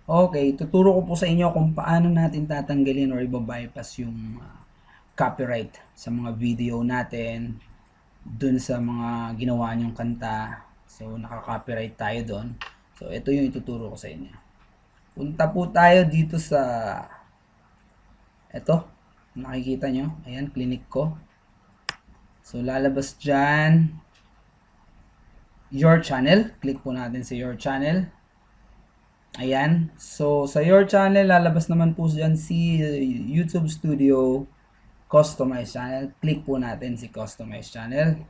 Okay, tuturo ko po sa inyo kung paano natin tatanggalin or iba-bypass yung copyright sa mga video natin dun sa mga ginawa niyong kanta. So, naka-copyright tayo doon. So, ito yung ituturo ko sa inyo. Punta po tayo dito sa ito. Nakikita nyo. Ayan, clinic ko. So, lalabas dyan your channel. Click po natin sa your channel. Ayan. So, sa your channel, lalabas naman po dyan si YouTube Studio Customize Channel. Click po natin si Customize Channel.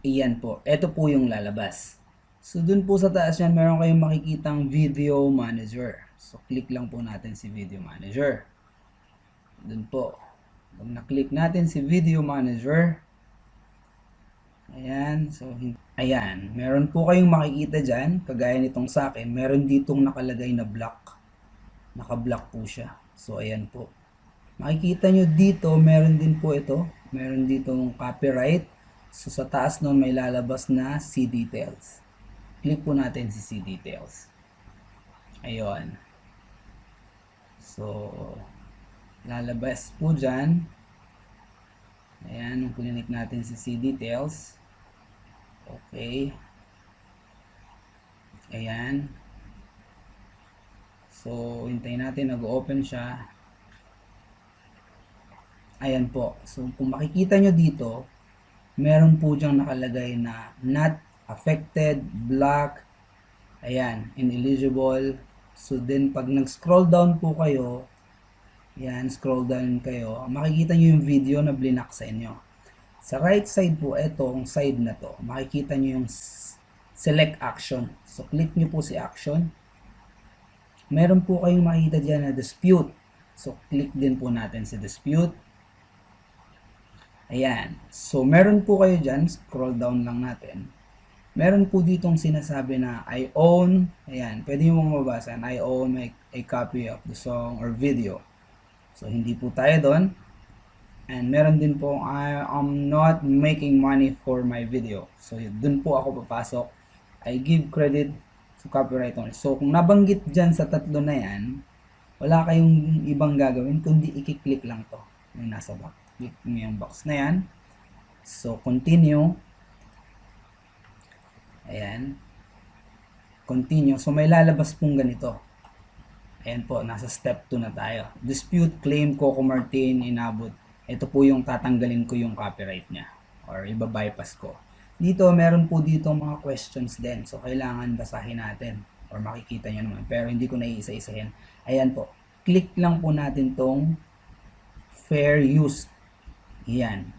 Iyan po. Ito po yung lalabas. So, dun po sa taas yan, meron kayong makikitang Video Manager. So, click lang po natin si Video Manager. Dun po. Pag na-click natin si Video Manager, ayan. So, ayan. Meron po kayong makikita dyan, kagaya nitong sa akin, meron ditong nakalagay na block. Naka-block po siya. So, ayan po. Makikita nyo dito, meron din po ito. Meron ditong copyright. So, sa taas nun may lalabas na see details. Click po natin si see details. Ayun. So, lalabas po dyan. Ayan, nung clinic natin si see details. Okay. Ayan. So, hintayin natin, nag-open siya. Ayan po. So, kung makikita nyo dito, meron po diyang nakalagay na not affected, black, ayan, ineligible. So, then, pag nag-scroll down po kayo, ayan, scroll down kayo, makikita nyo yung video na blinak sa inyo. Sa right side po, etong side na to, makikita nyo yung select action. So, click nyo po si action. Meron po kayong makikita dyan na dispute. So, click din po natin si dispute. Ayan. So, meron po kayo dyan. Scroll down lang natin. Meron po ditong sinasabi na I own. Ayan. Pwede nyo mong mabasa. I own a copy of the song or video. So, hindi po tayo doon. And meron din po I am not making money for my video. So, dun po ako papasok. I give credit to copyright owner. So, kung nabanggit dyan sa tatlo na yan, wala kayong ibang gagawin kundi i-click lang to. Yung nasa box. Click mo yung box na yan. So, continue. Ayan. Continue. So, may lalabas pong ganito. Ayan po, nasa step 2 na tayo. Dispute claim Coco Martin inabot. Ito po yung tatanggalin ko yung copyright niya. Or iba-bypass ko. Dito, meron po dito mga questions din. So, kailangan basahin natin. Or makikita nyo naman. Pero hindi ko na iisa-isahin. Ayan po. Click lang po natin tong fair use. Ayan.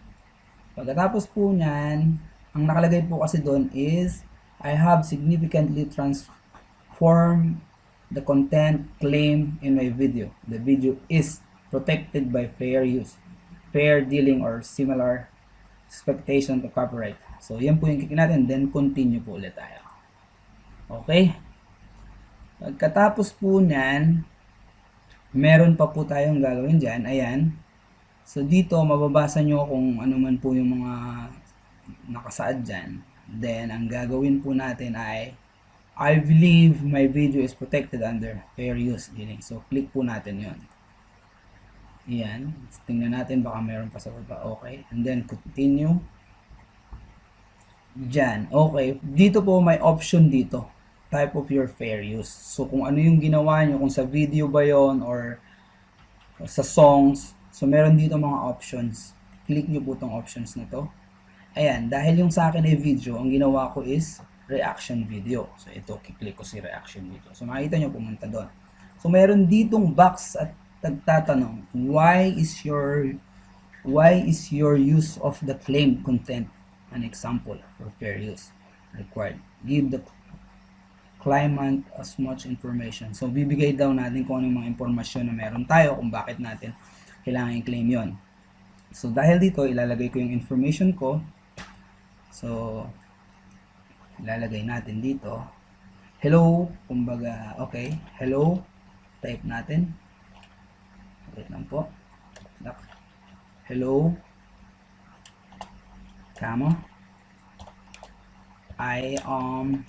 Pagkatapos po nyan, ang nakalagay po kasi doon is I have significantly transformed the content claim in my video. The video is protected by fair use, fair dealing, or similar expectation to copyright. So, yan po yung click natin. Then, continue po ulit tayo. Okay? Pagkatapos po nyan, meron pa po tayong gagawin dyan. Ayan. So, dito, mababasa nyo kung ano man po yung mga nakasaad dyan. Then, ang gagawin po natin ay I believe my video is protected under fair use dealing. So, click po natin yon. Ayan. Tingnan natin, baka meron pa sa baba. Okay. And then, continue. Dyan. Okay. Dito po, may option dito. Type of your fair use. So, kung ano yung ginawa nyo, kung sa video ba yon or sa songs. So, meron dito mga options. Click nyo po itong options na to. Ayan, dahil yung sa akin ay video, ang ginawa ko is reaction video. So, ito, kiklik ko si reaction video. So, makikita nyo, pumunta doon. So, meron ditong box at nagtatanong, why is your use of the claimed content an example for fair use required? Give the claimant as much information. So, bibigay daw natin kung ano yung mga impormasyon na meron tayo kung bakit natin kailangan i-claim yon. So, dahil dito, ilalagay ko yung information ko. So, ilalagay natin dito. Hello, kumbaga, okay. Hello, type natin. Wait lang po. Hello, kamo. I am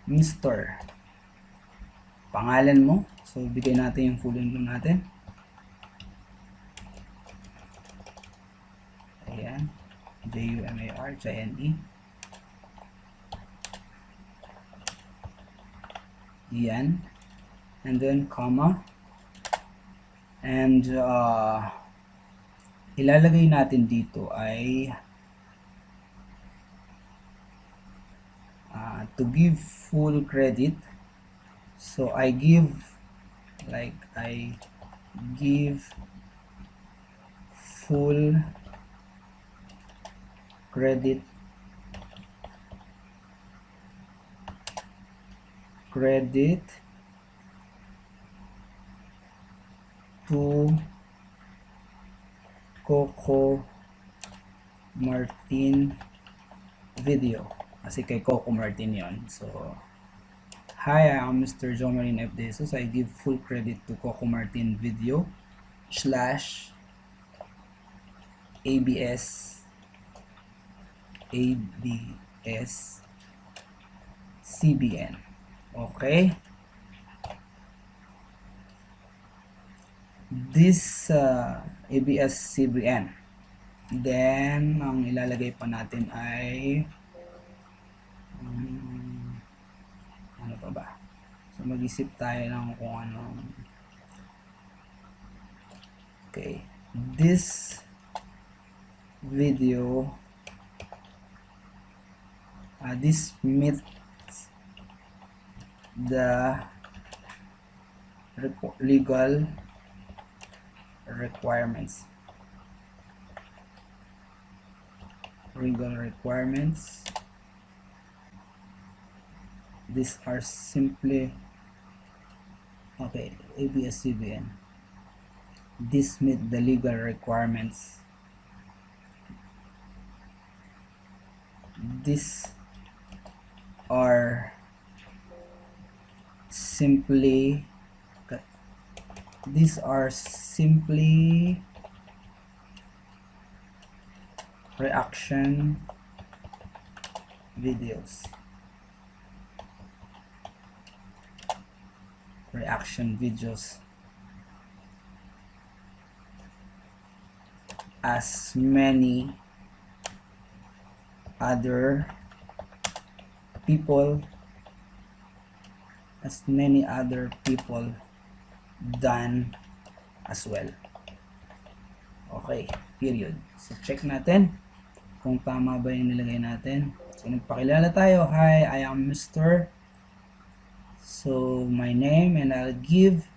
Mr. Pangalan mo. So, bigay natin yung full name natin. Ayan. Jumar, Yan. And then, comma. And, ilalagay natin dito ay to give full credit. So, I give full credit to Coco Martin video. Kasi kay Coco Martin yon. So, hi, I'm Mr. Jomarin F. De Jesus. I give full credit to Coco Martin video / ABS CBN. Okay. This ABS-CBN. Then, ang ilalagay pa natin ay ano pa ba? So, mag-isip tayo ng kung ano. Okay. This video this meets the legal requirements. These are simply okay. ABS-CBN. This meet the legal requirements. These are simply reaction videos. As many other people done as well. Okay, period. So, check natin kung tama ba yung nilagay natin. So, nagpakilala tayo. Hi, I am Mr. So, my name, and I'll give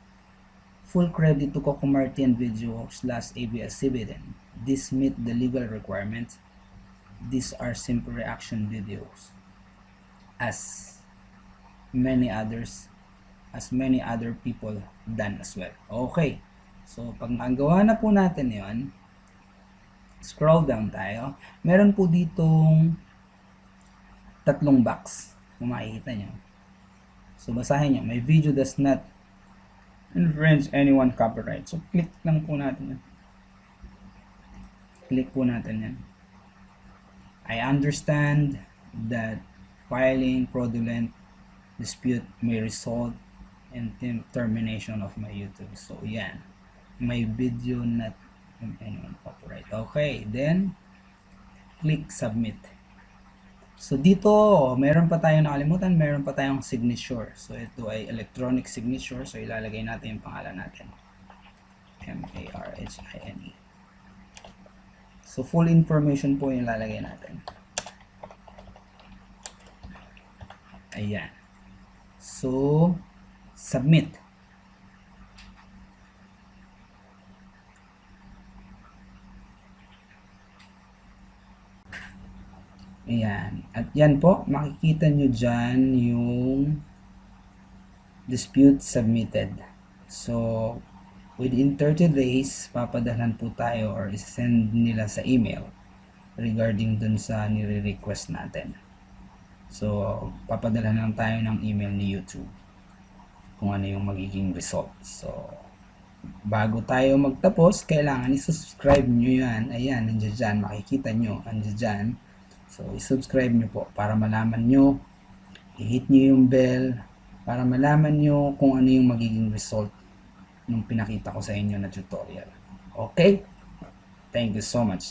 full credit to Coco Martin video / ABS-CBN. This meet the legal requirements. These are simple reaction videos. As many other people done as well. Okay. So, pag nagawa na po natin yon, scroll down tayo. Meron po ditong 3 box. Kung makikita nyo. So, basahin nyo. My video does not infringe anyone copyright. So, click lang po natin yan. Click po natin yan. I understand that filing fraudulent dispute may result in termination of my YouTube. So, yan. My video not from anyone copyright. Okay, then click submit. So, dito, meron pa tayong nakalimutan, meron pa tayong signature. So, ito ay electronic signature. So, ilalagay natin yung pangalan natin. Marhine. So, full information po yung ilalagay natin. Ayan. So, submit. Ayan. At yan po, makikita nyo dyan yung dispute submitted. So, within 30 days, papadalhan po tayo or send nila sa email regarding dun sa nire-request natin. So, papadalhan lang tayo ng email ni YouTube kung ano yung magiging result. So, bago tayo magtapos, kailangan i-subscribe nyo yan. Ayan, nandiyan dyan. Makikita nyo, nandiyan dyan. So, i-subscribe nyo po para malaman nyo, i-hit nyo yung bell para malaman nyo kung ano yung magiging result nung pinakita ko sa inyo na tutorial. Okay? Thank you so much.